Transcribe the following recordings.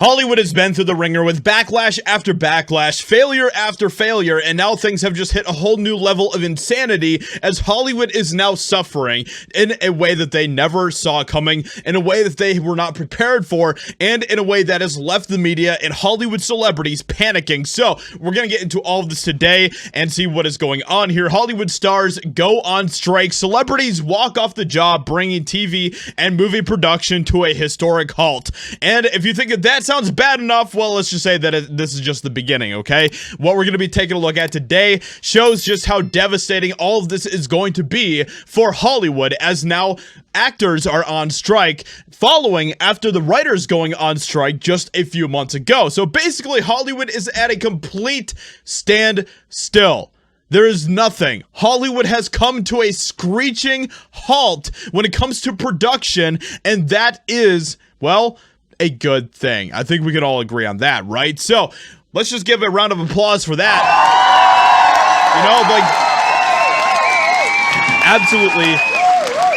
Hollywood has been through the ringer with backlash after backlash, failure after failure, and now things have just hit a whole new level of insanity as Hollywood is now suffering in a way that they never saw coming, in a way that they were not prepared for, and in a way that has left the media and Hollywood celebrities panicking. So, we're going to get into all of this today and see what is going on here. Hollywood stars go on strike, celebrities walk off the job, bringing TV and movie production to a historic halt. And if you think that sounds bad enough, well, let's just say that this is just the beginning, okay? What we're going to be taking a look at today shows just how devastating all of this is going to be for Hollywood, as now actors are on strike following after the writers going on strike just a few months ago. So basically, Hollywood is at a complete standstill. There is nothing. Hollywood has come to a screeching halt when it comes to production, and that is, well, a good thing. I think we can all agree on that, right? So let's just give a round of applause for that.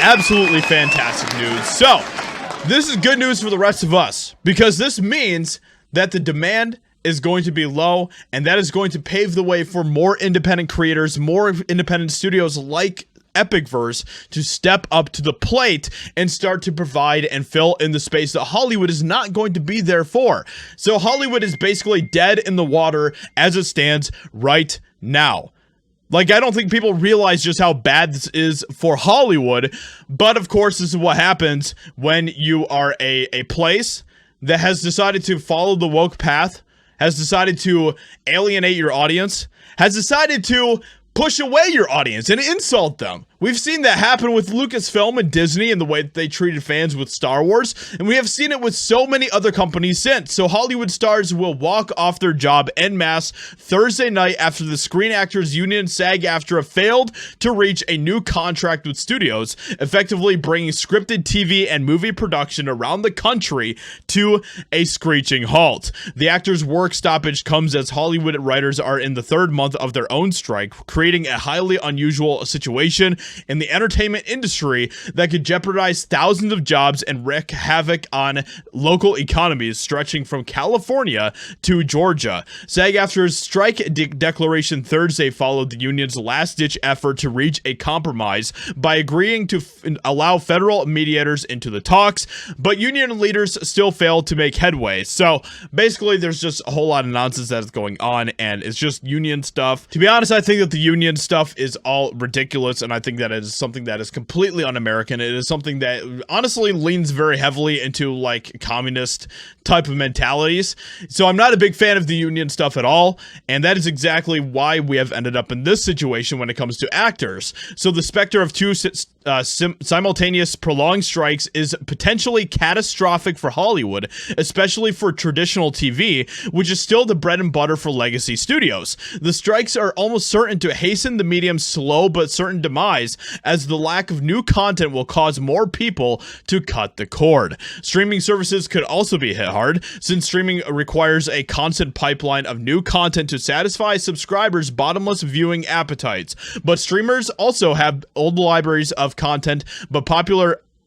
Absolutely fantastic news. So this is good news for the rest of us, because this means that the demand is going to be low, and that is going to pave the way for more independent creators, more independent studios like EpicVerse to step up to the plate and start to provide and fill in the space that Hollywood is not going to be there for. So Hollywood is basically dead in the water as it stands right now. Like, I don't think people realize just how bad this is for Hollywood, but of course this is what happens when you are a place that has decided to follow the woke path, has decided to alienate your audience, has decided to push away your audience and insult them. We've seen that happen with Lucasfilm and Disney and the way that they treated fans with Star Wars, and we have seen it with so many other companies since. So Hollywood stars will walk off their job en masse Thursday night after the Screen Actors Union SAG-AFTRA failed to reach a new contract with studios, effectively bringing scripted TV and movie production around the country to a screeching halt. The actors' work stoppage comes as Hollywood writers are in the third month of their own strike, creating a highly unusual situation in the entertainment industry that could jeopardize thousands of jobs and wreak havoc on local economies stretching from California to Georgia. SAG-AFTRA's strike declaration Thursday followed the union's last-ditch effort to reach a compromise by agreeing to allow federal mediators into the talks, but union leaders still failed to make headway. So basically, there's just a whole lot of nonsense that is going on, and it's just union stuff. To be honest, I think that the union stuff is all ridiculous, and I think that it is something that is completely un-American. It is something that honestly leans very heavily into like communist type of mentalities. So I'm not a big fan of the union stuff at all, and that is exactly why we have ended up in this situation when it comes to actors. So the specter of two simultaneous prolonged strikes is potentially catastrophic for Hollywood, especially for traditional TV, which is still the bread and butter for legacy studios. The strikes are almost certain to hasten the medium's slow but certain demise, as the lack of new content will cause more people to cut the cord. Streaming services could also be hit hard, since streaming requires a constant pipeline of new content to satisfy subscribers' bottomless viewing appetites. But streamers also have old libraries of content, but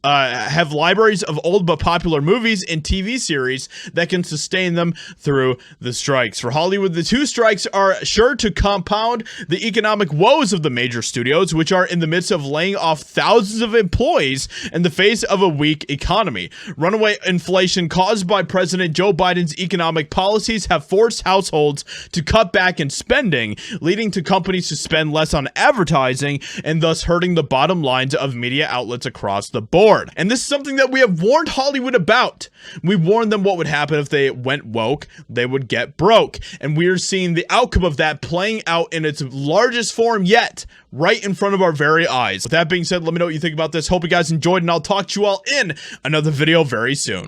have libraries of old but popular movies and TV series that can sustain them through the strikes. For Hollywood, the two strikes are sure to compound the economic woes of the major studios, which are in the midst of laying off thousands of employees in the face of a weak economy. Runaway inflation caused by President Joe Biden's economic policies have forced households to cut back in spending, leading to companies to spend less on advertising and thus hurting the bottom lines of media outlets across the board. And this is something that we have warned Hollywood about. We warned them what would happen if they went woke. They would get broke. And we are seeing the outcome of that playing out in its largest form yet, right in front of our very eyes. With that being said, let me know what you think about this. Hope you guys enjoyed, and I'll talk to you all in another video very soon.